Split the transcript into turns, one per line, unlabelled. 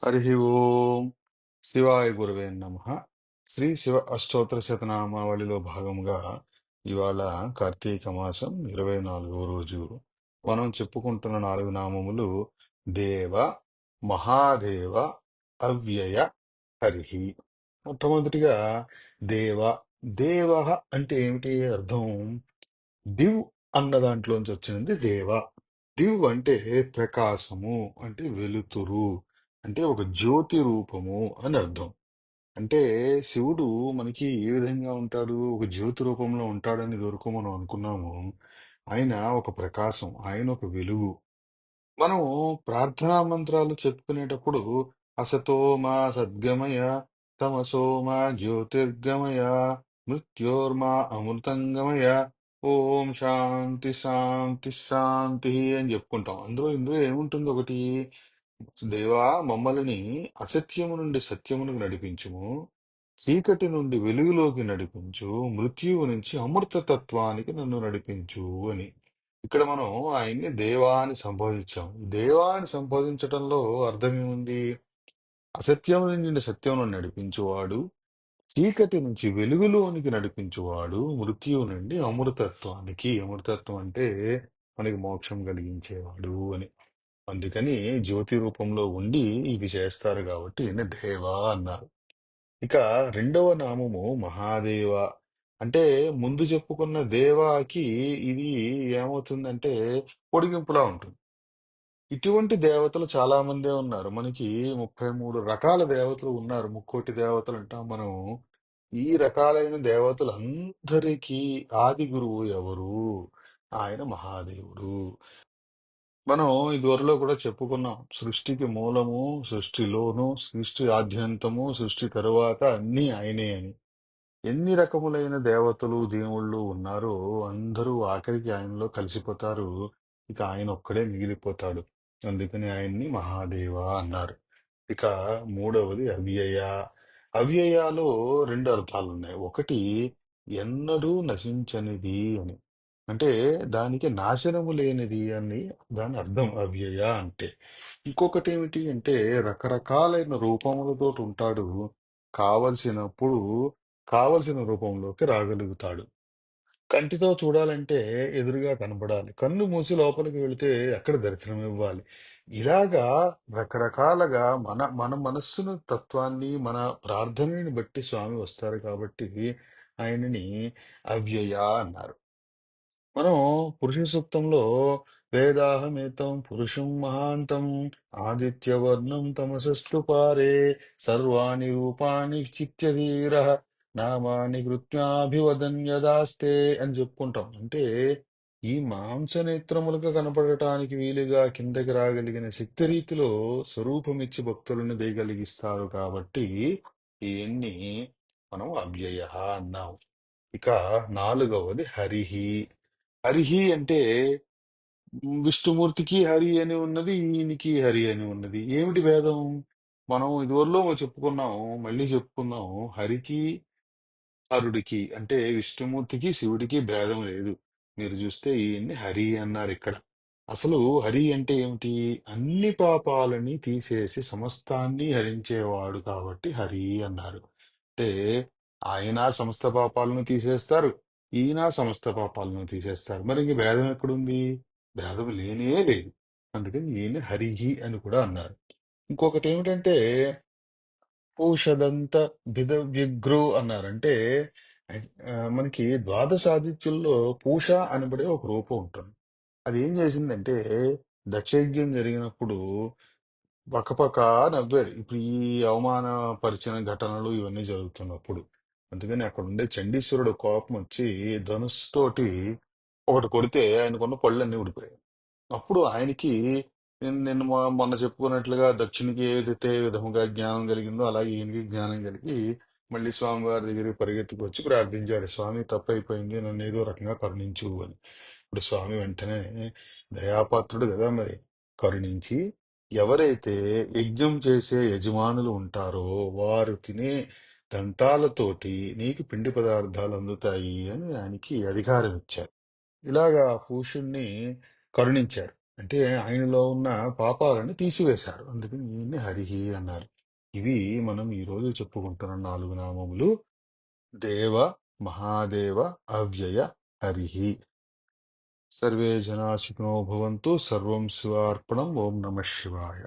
హరి ఓం శివాయ గురువే నమ. శ్రీ శివ అష్టోత్తర శతనామావళిలో భాగంగా ఇవాళ కార్తీక మాసం 24వ రోజు. మనం చెప్పుకుంటున్న 4 నామములు దేవ, మహాదేవ, అవ్యయ, హరి. మొట్టమొదటిగా దేవ. దేవ అంటే ఏమిటి అర్థం? దివ్ అన్న దాంట్లోంచి వచ్చినది దేవ. దివ్ అంటే ప్రకాశము, అంటే వెలుతురు, అంటే ఒక జ్యోతి రూపము అని అర్థం. అంటే శివుడు మనకి ఏ విధంగా ఉంటాడు? ఒక జ్యోతి రూపంలో ఉంటాడని ఇదివరకు మనం అనుకున్నాము. ఆయన ఒక ప్రకాశం, ఆయన ఒక వెలుగు. మనం ప్రార్థనా మంత్రాలు చెప్పుకునేటప్పుడు అసతో మా సద్గమయ, తమసో మా జ్యోతిర్గమయ, మృత్యోర్మా అమృతంగమయ, ఓం శాంతి శాంతి శాంతి అని చెప్పుకుంటాం. ఇందులో ఏముంటుంది? ఒకటి, దేవా మమ్మల్ని అసత్యము నుండి సత్యమునకు నడిపించుము, చీకటి నుండి వెలుగులోకి నడిపించు, మృత్యువు నుంచి అమృతతత్వానికి నన్ను నడిపించు అని. ఇక్కడ మనం ఆయన్ని దేవా అని సంబోధించాం. దేవా అని సంబోధించటంలో అర్థం ఏముంది? అసత్యం నుండి సత్యమును నడిపించువాడు, చీకటి నుంచి వెలుగులోనికి నడిపించువాడు, మృత్యువు నుండి అమృతత్వానికి. అమృతత్వం అంటే మనకి మోక్షం కలిగించేవాడు అని. అందుకని జ్యోతి రూపంలో ఉండి ఇవి చేస్తారు కాబట్టి ఈయన దేవా అన్నారు. ఇక రెండవ నామము మహాదేవ. అంటే ముందు చెప్పుకున్న దేవాకి ఇది ఏమవుతుందంటే పొడిగింపులా ఉంటుంది. ఇటువంటి దేవతలు చాలా మందే ఉన్నారు. మనకి 33 రకాల దేవతలు ఉన్నారు. ముక్కోటి దేవతలు అంటాం మనం. ఈ రకాలైన దేవతలందరికీ ఆది గురువు ఎవరు? ఆయన మహాదేవుడు. మనం ఇదివరలో కూడా చెప్పుకున్నాం. సృష్టికి మూలము, సృష్టిలోను, సృష్టి ఆద్యంతము, సృష్టి తరువాత అన్నీ ఆయనే అని. ఎన్ని రకములైన దేవతలు, దేవుళ్ళు ఉన్నారో అందరూ ఆఖరికి ఆయనలో కలిసిపోతారు. ఇక ఆయన ఒక్కడే మిగిలిపోతాడు. అందుకని ఆయన్ని మహాదేవ అన్నారు. ఇక మూడవది అవ్యయ. అవ్యయాలో రెండు అర్థాలున్నాయి. ఒకటి, ఎన్నడూ నశించనిది అని. అంటే దానికి నాశనము లేనిది అని దాని అర్థం అవ్యయ అంటే. ఇంకొకటి ఏమిటి అంటే రకరకాలైన రూపములతో ఉంటాడు. కావలసినప్పుడు కావలసిన రూపంలోకి రాగలుగుతాడు. కంటితో చూడాలంటే ఎదురుగా కనపడాలి. కన్ను మూసి లోపలికి వెళితే ఎక్కడ దర్శనం ఇవ్వాలి. ఇలాగా రకరకాలుగా మన మన మనస్సును తత్వాన్ని, మన ప్రార్థనని బట్టి స్వామి వస్తారు కాబట్టి ఆయనని అవ్యయ అన్నారు. మనం పురుష సూక్తంలో వేదాహమేతం పురుషం మహాంతం ఆదిత్యవర్ణం తమసస్తు పారే సర్వాణి రూపాణి చిత్యవీర నామాని కృత్యాభివదన్యదాస్తే అని చెప్పుకుంటాం. అంటే ఈ మాంసనేత్రములుగా కనపడటానికి వీలుగా కిందకి రాగలిగిన శక్తి రీతిలో స్వరూపమిచ్చి భక్తులను దయగలిగిస్తారు కాబట్టి ఇవన్నీ మనం అవ్యయ అన్నాం. ఇక నాలుగవది హరిహి. హరిహి అంటే విష్ణుమూర్తికి హరి అని ఉన్నది, ఈయనకి హరి అని ఉన్నది. ఏమిటి భేదం? మనం ఇదివరలో చెప్పుకున్నాం, మళ్ళీ చెప్పుకుందాం. హరికి, హరుడికి అంటే విష్ణుమూర్తికి శివుడికి భేదం లేదు. మీరు చూస్తే ఈయన్ని హరి అన్నారు ఇక్కడ. అసలు హరి అంటే ఏమిటి? అన్ని పాపాలని తీసేసి సమస్తాన్ని హరించేవాడు కాబట్టి హరి అన్నారు. అంటే ఆయన సమస్త పాపాలను తీసేస్తారు, ఈయన సమస్త పాపాలను తీసేస్తారు. మరి ఇంక భేదం ఎక్కడుంది? భేదం లేనే లేదు. అందుకని ఈయన హరిహి అని కూడా అన్నారు. ఇంకొకటి ఏమిటంటే పూషదంత భిదవ్యగ్రు అన్నారంటే మనకి ద్వాదశాదిత్యుల్లో పూష అనబడే ఒక రూపం ఉంటుంది. అది ఏం చేసిందంటే దక్షయజ్ఞం జరిగినప్పుడు పక్కపక్క నవ్వారు. ఇప్పుడు ఈ అవమానపరిచిన ఘటనలు ఇవన్నీ జరుగుతున్నప్పుడు. అందుకని అక్కడ ఉండే చండీశ్వరుడు కోపం వచ్చి ధనుస్సుతోటి ఒకటి కొడితే ఆయనకున్న పళ్ళన్నీ ఊడిపోయాయి. అప్పుడు ఆయనకి నేను మొన్న చెప్పుకున్నట్లుగా దక్షిణకి ఏదైతే విధముగా జ్ఞానం కలిగిందో అలాగే ఈయనకి జ్ఞానం కలిగి మళ్ళీ స్వామివారి దగ్గరికి పరిగెత్తుకు వచ్చి ప్రార్థించాడు. స్వామి తప్పైపోయింది, నన్ను ఏదో రకంగా కరుణించు అని. ఇప్పుడు స్వామి వెంటనే దయాపాత్రుడు కదా మరి, కరుణించి ఎవరైతే యజ్ఞం చేసే యజమానులు ఉంటారో వారు తినే దంతాలతోటి నీకు పిండి పదార్థాలు అందుతాయి అని ఆయనకి అధికారం ఇచ్చారు. ఇలాగా పూషుణ్ణి కరుణించారు. అంటే ఆయనలో ఉన్న పాపాలను తీసివేశారు. అందుకని ఈయన్ని హరిహి అన్నారు. ఇవి మనం ఈరోజు చెప్పుకుంటున్న 4 నామములు. దేవ, మహాదేవ, అవ్యయ, హరిహి. సర్వే జనా సుఖినో భవంతు. సర్వం శివార్పణం. ఓం నమ శివాయ.